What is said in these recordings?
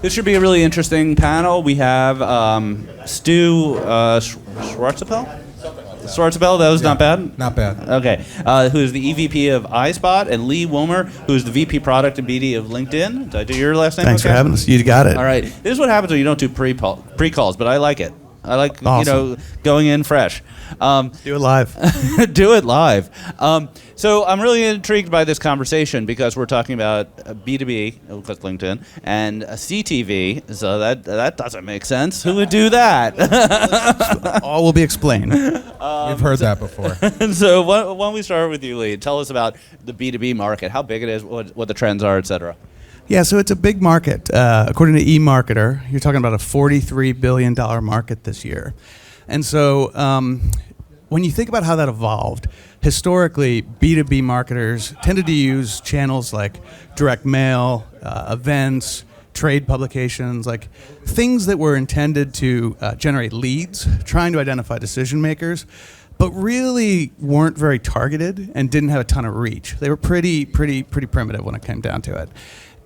This should be a really interesting panel. We have Stu Schwartzapel? Schwartzapel, that was not bad? Not bad. Okay. Who is the EVP of iSpot, and Lee Wilmer, who is the VP Product and BD of LinkedIn. Did I do your last name? Thanks for having us. You got it. All right. This is what happens when you don't do pre-calls, but I like it. I like, Awesome. going in fresh. Do it live. Do it live. So I'm really intrigued by this conversation because we're talking about B2B, because LinkedIn, and CTV. So that doesn't make sense. Who would do that? All will be explained. We've heard that before. So why don't we start with you, Lee? Tell us about the B2B market, how big it is, what the trends are, et cetera. Yeah, so it's a big market. According to eMarketer, you're talking about a $43 billion market this year. And so when you think about how that evolved, historically, B2B marketers tended to use channels like direct mail, events, trade publications, like things that were intended to generate leads, trying to identify decision makers, but really weren't very targeted and didn't have a ton of reach. They were pretty primitive when it came down to it.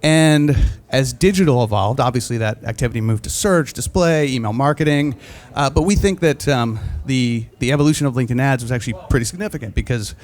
And as digital evolved, obviously that activity moved to search, display, email marketing. But we think that the evolution of LinkedIn ads was actually pretty significant because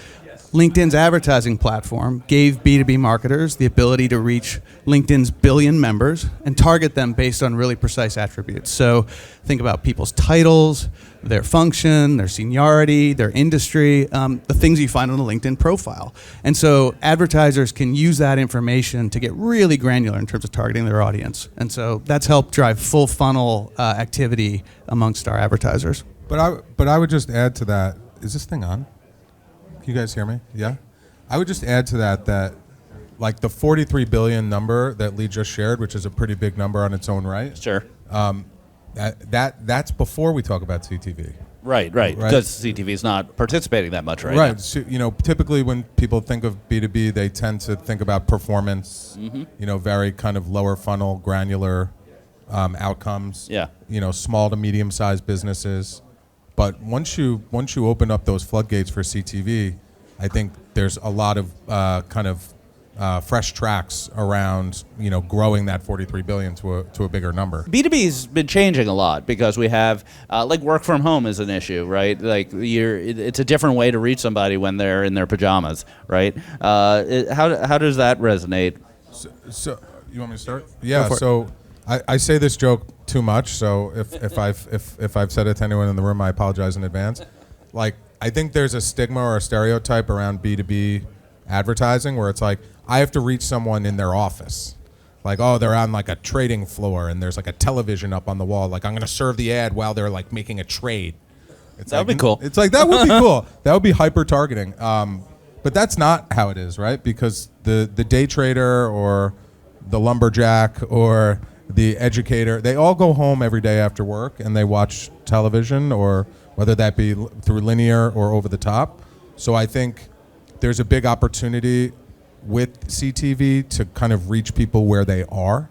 LinkedIn's advertising platform gave B2B marketers the ability to reach LinkedIn's billion members and target them based on really precise attributes. So think about people's titles, their function, their seniority, their industry, the things you find on a LinkedIn profile. And so advertisers can use that information to get really granular in terms of targeting their audience. And so that's helped drive full funnel activity amongst our advertisers. But I would just add to that. Is this thing on? Can you guys hear me? Yeah? I would just add to that like the 43 billion number that Lee just shared, which is a pretty big number on its own right. Sure. That's before we talk about CTV. Right. Because CTV is not participating that much right now. Right. So, typically when people think of B2B, they tend to think about performance, very kind of lower funnel, granular outcomes. Yeah. Small to medium-sized businesses. But once you open up those floodgates for CTV, I think there's a lot of fresh tracks around growing that 43 billion to a bigger number. B2B's been changing a lot because we have like work from home is an issue, right? Like it's a different way to reach somebody when they're in their pajamas, right? How does that resonate? So you want me to start? Yeah. So I say this joke too much. So if I've said it to anyone in the room, I apologize in advance. Like I think there's a stigma or a stereotype around B2B advertising where it's like I have to reach someone in their office. Like, oh, they're on like a trading floor and there's like a television up on the wall. Like I'm going to serve the ad while they're like making a trade. That would be cool. It's like, that would be cool. That would be hyper targeting. But that's not how it is, right? Because the day trader or the lumberjack or the educator, they all go home every day after work and they watch television, or whether that be through linear or over the top. So I think there's a big opportunity with CTV to kind of reach people where they are,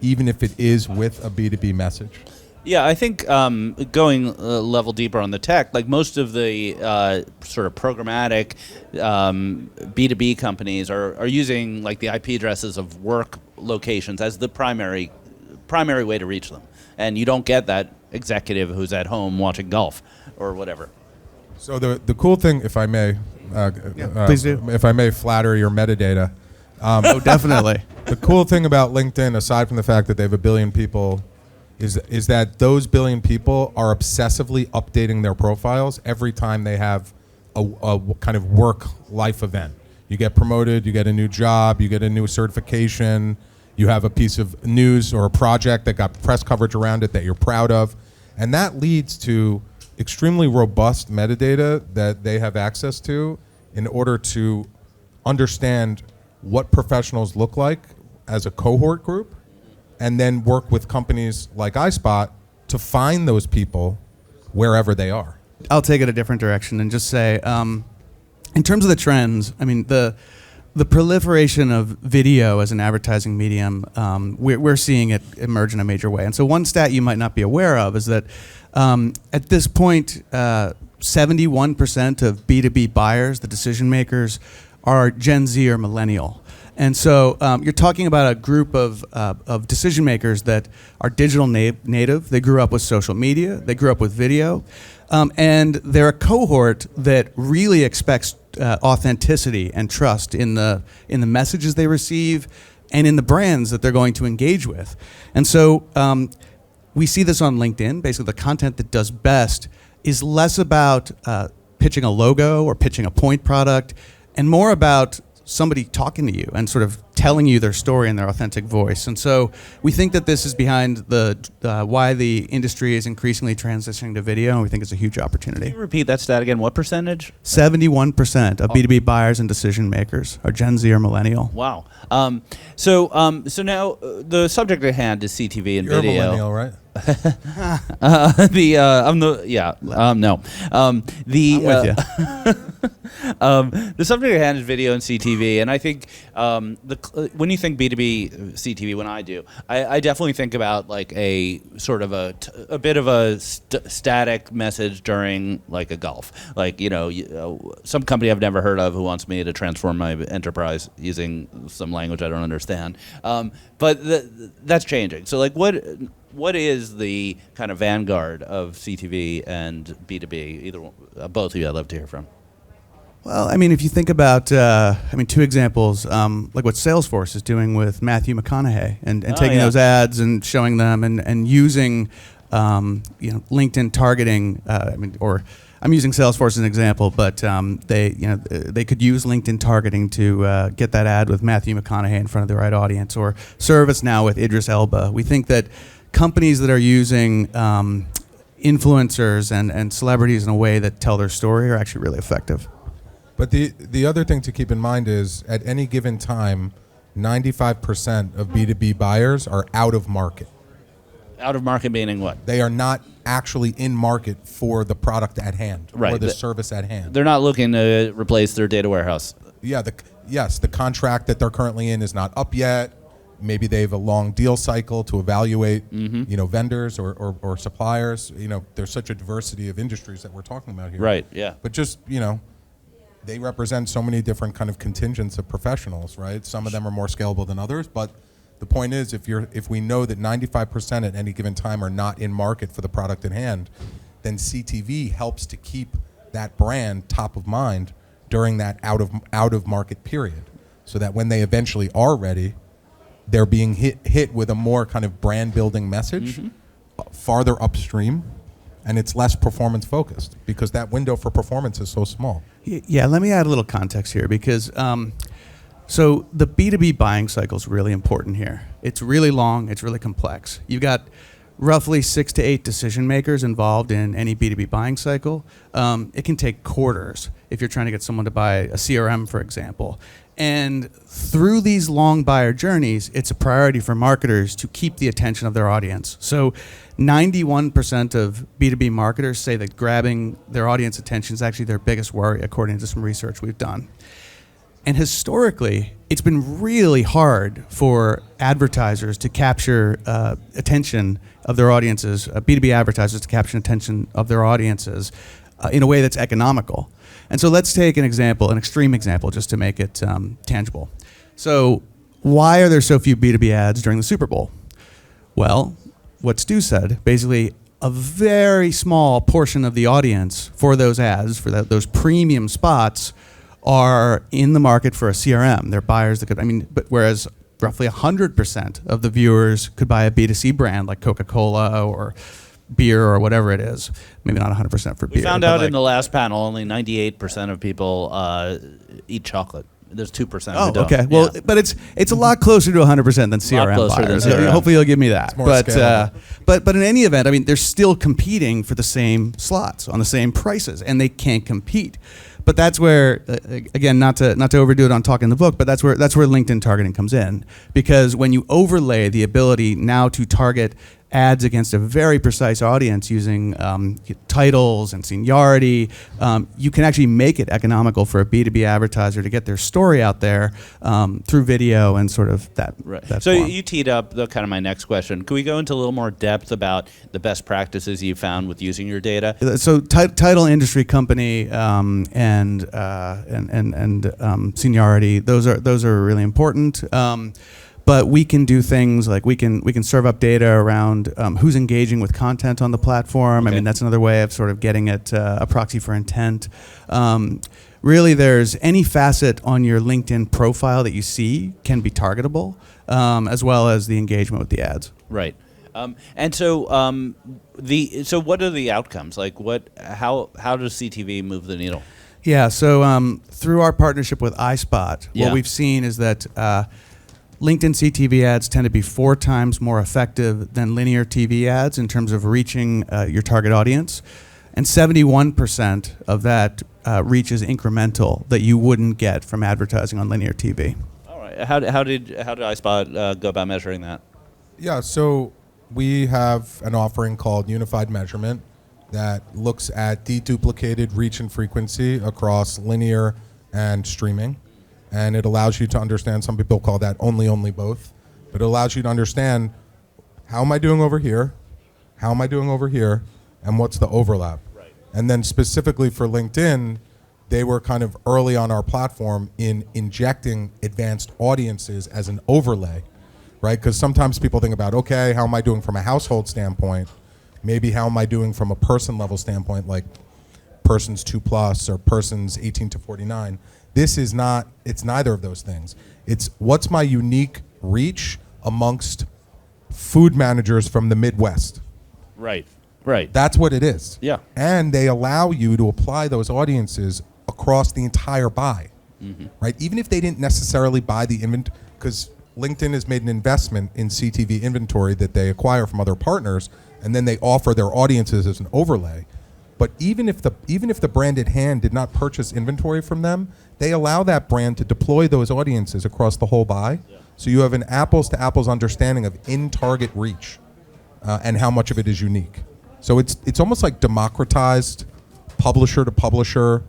even if it is with a B2B message. Yeah, I think going a level deeper on the tech, like most of the sort of programmatic B2B companies are using like the IP addresses of work locations as the primary way to reach them. And you don't get that executive who's at home watching golf or whatever. So the cool thing, if I may, please do. If I may flatter your metadata. Oh, definitely. The cool thing about LinkedIn, aside from the fact that they have a billion people, is that those billion people are obsessively updating their profiles every time they have a kind of work-life event. You get promoted, you get a new job, you get a new certification, you have a piece of news or a project that got press coverage around it that you're proud of, and that leads to extremely robust metadata that they have access to in order to understand what professionals look like as a cohort group, and then work with companies like iSpot to find those people wherever they are. I'll take it a different direction and just say, in terms of the trends, I mean, the proliferation of video as an advertising medium, we're seeing it emerge in a major way. And so one stat you might not be aware of is that at this point, 71% of B2B buyers, the decision makers, are Gen Z or millennial. And so you're talking about a group of decision makers that are digital native. They grew up with social media. They grew up with video. And they're a cohort that really expects authenticity and trust in the messages they receive and in the brands that they're going to engage with. And so we see this on LinkedIn. Basically, the content that does best is less about pitching a logo or pitching a point product and more about somebody talking to you and sort of telling you their story in their authentic voice. And so we think that this is behind the why the industry is increasingly transitioning to video, and we think it's a huge opportunity. Can you repeat that stat again? What percentage? 71% of B2B buyers and decision makers are Gen Z or millennial. Wow. So now the subject at hand is CTV and You're video. a millennial, right? No. I'm with you. The subject at hand is video and CTV, and I think when you think B2B CTV, when I do, I definitely think about like a sort of a bit of a static message during like a golf, like some company I've never heard of who wants me to transform my enterprise using some language I don't understand, but that's changing. So like what is the kind of vanguard of CTV and B2B? Either one, both of you, I'd love to hear from. Well, I mean, if you think about, two examples, like what Salesforce is doing with Matthew McConaughey and taking those ads and showing them and using, LinkedIn targeting. I'm using Salesforce as an example, but they could use LinkedIn targeting to get that ad with Matthew McConaughey in front of the right audience, or ServiceNow with Idris Elba. We think that companies that are using influencers and celebrities in a way that tell their story are actually really effective. But the other thing to keep in mind is at any given time, 95% of B2B buyers are out of market. Out of market meaning what? They are not actually in market for the product at hand or the service at hand. They're not looking to replace their data warehouse. Yeah, the contract that they're currently in is not up yet. Maybe they have a long deal cycle to evaluate, vendors or suppliers. There's such a diversity of industries that we're talking about here. Right. Yeah. But just they represent so many different kind of contingents of professionals, right? Some of them are more scalable than others, but the point is, if we know that 95% at any given time are not in market for the product at hand, then CTV helps to keep that brand top of mind during that out of market period, so that when they eventually are ready, they're being hit with a more kind of brand building message farther upstream, and it's less performance focused because that window for performance is so small. Yeah, let me add a little context here because so the B2B buying cycle is really important here. It's really long, it's really complex. You've got roughly 6 to 8 decision makers involved in any B2B buying cycle. It can take quarters if you're trying to get someone to buy a CRM, for example. And through these long buyer journeys, it's a priority for marketers to keep the attention of their audience. So 91% of B2B marketers say that grabbing their audience attention is actually their biggest worry, according to some research we've done. And historically, it's been really hard for advertisers to capture attention of their audiences, B2B advertisers to capture attention of their audiences in a way that's economical. And so let's take an example, an extreme example, just to make it tangible. So why are there so few B2B ads during the Super Bowl? Well, what Stu said, basically a very small portion of the audience for those ads, for those premium spots, are in the market for a CRM. They're buyers that could, but whereas roughly 100% of the viewers could buy a B2C brand like Coca-Cola or beer or whatever it is. Maybe not 100% for beer. We found out in the last panel only 98% of people eat chocolate. There's 2% who don't. Okay. Well, but it's a lot closer to 100% than CRM buyers. Hopefully you'll give me that. But in any event, they're still competing for the same slots on the same prices, and they can't compete. But that's where, again, not to overdo it on talking the book, but that's where LinkedIn targeting comes in, because when you overlay the ability now to target ads against a very precise audience using titles and seniority, you can actually make it economical for a B2B advertiser to get their story out there through video and sort of that. Right. that So form. you teed up the kind of my next question. Can we go into a little more depth about the best practices you found with using your data? So title, industry, company, and seniority. Those are really important. But we can do things like we can serve up data around who's engaging with content on the platform. Okay. I mean, that's another way of sort of getting at a proxy for intent. Really, there's any facet on your LinkedIn profile that you see can be targetable, as well as the engagement with the ads. Right. And so so what are the outcomes? Like how does CTV move the needle? Yeah, so through our partnership with iSpot, Yeah. what we've seen is that LinkedIn CTV ads tend to be 4 times more effective than linear TV ads in terms of reaching your target audience. And 71% of that reach is incremental that you wouldn't get from advertising on linear TV. All right. How did iSpot go about measuring that? Yeah, so we have an offering called Unified Measurement that looks at deduplicated reach and frequency across linear and streaming. And it allows you to understand, some people call that only both, but it allows you to understand, how am I doing over here? How am I doing over here? And what's the overlap? Right. And then specifically for LinkedIn, they were kind of early on our platform in injecting advanced audiences as an overlay, right? Because sometimes people think about, okay, how am I doing from a household standpoint? Maybe how am I doing from a person level standpoint, like persons 2+ or persons 18 to 49. This is not, it's neither of those things. It's what's my unique reach amongst food managers from the Midwest. Right. Right. That's what it is. Yeah. And they allow you to apply those audiences across the entire buy, right? Even if they didn't necessarily buy the inventory, because LinkedIn has made an investment in CTV inventory that they acquire from other partners, and then they offer their audiences as an overlay. But even if the brand at hand did not purchase inventory from them, they allow that brand to deploy those audiences across the whole buy. Yeah. So you have an apples to apples understanding of in-target reach and how much of it is unique. So it's almost like democratized publisher to publisher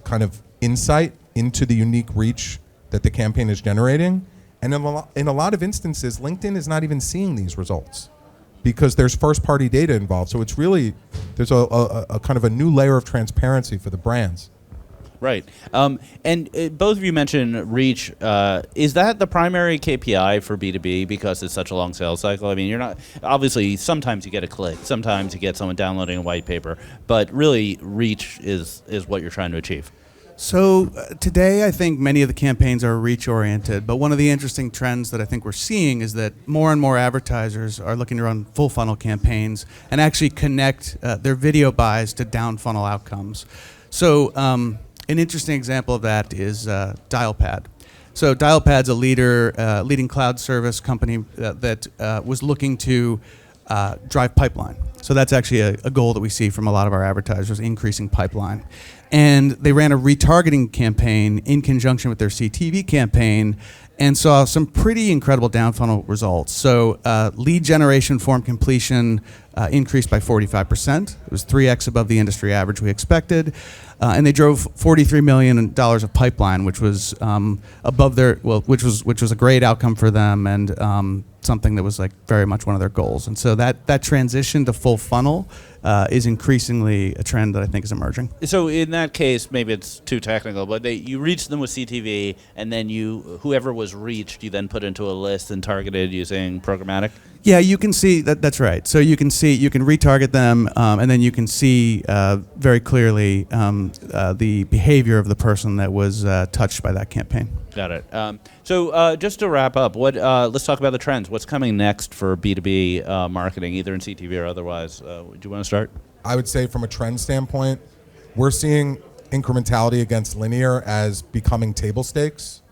kind of insight into the unique reach that the campaign is generating. And in a lot of instances, LinkedIn is not even seeing these results because there's first-party data involved. So it's really, there's a kind of a new layer of transparency for the brands. Right. And both of you mentioned reach. Is that the primary KPI for B2B because it's such a long sales cycle? I mean, you're not, obviously, sometimes you get a click, sometimes you get someone downloading a white paper, but really reach is what you're trying to achieve. So today, I think many of the campaigns are reach-oriented, but one of the interesting trends that I think we're seeing is that more and more advertisers are looking to run full-funnel campaigns and actually connect their video buys to down-funnel outcomes. So an interesting example of that is Dialpad. So Dialpad's a leading cloud service company that was looking to drive pipeline. So that's actually a goal that we see from a lot of our advertisers, increasing pipeline. And they ran a retargeting campaign in conjunction with their CTV campaign and saw some pretty incredible down-funnel results. So lead generation form completion increased by 45%. It was 3x above the industry average we expected. And they drove $43 million of pipeline, which was above their, which was a great outcome for them and something that was like very much one of their goals. And so that transition to full funnel is increasingly a trend that I think is emerging. So in that case, maybe it's too technical, but you reach them with CTV, and then whoever was reached, you then put into a list and targeted using programmatic? Yeah, you can see that's right. So you can retarget them, and then you can see very clearly the behavior of the person that was touched by that campaign. Got it. So just to wrap up, let's talk about the trends. What's coming next for B2B marketing, either in CTV or otherwise? Do you want to start? I would say from a trend standpoint, we're seeing incrementality against linear as becoming table stakes.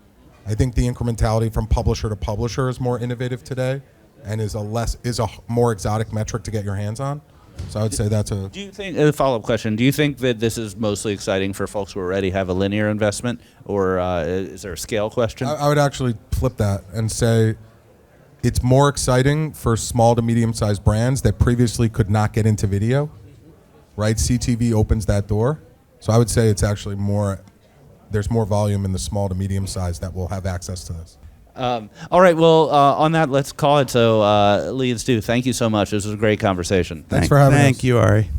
I think the incrementality from publisher to publisher is more innovative today and is a more exotic metric to get your hands on. So I would say that's a... Do you think, a follow-up question, do you think that this is mostly exciting for folks who already have a linear investment, or is there a scale question? I would actually flip that and say it's more exciting for small to medium-sized brands that previously could not get into video, right? CTV opens that door. So I would say it's actually there's more volume in the small to medium-sized that will have access to this. All right, well, on that, let's call it. So, Lee and Stu, thank you so much. This was a great conversation. Thanks for having us. Thank you, Ari.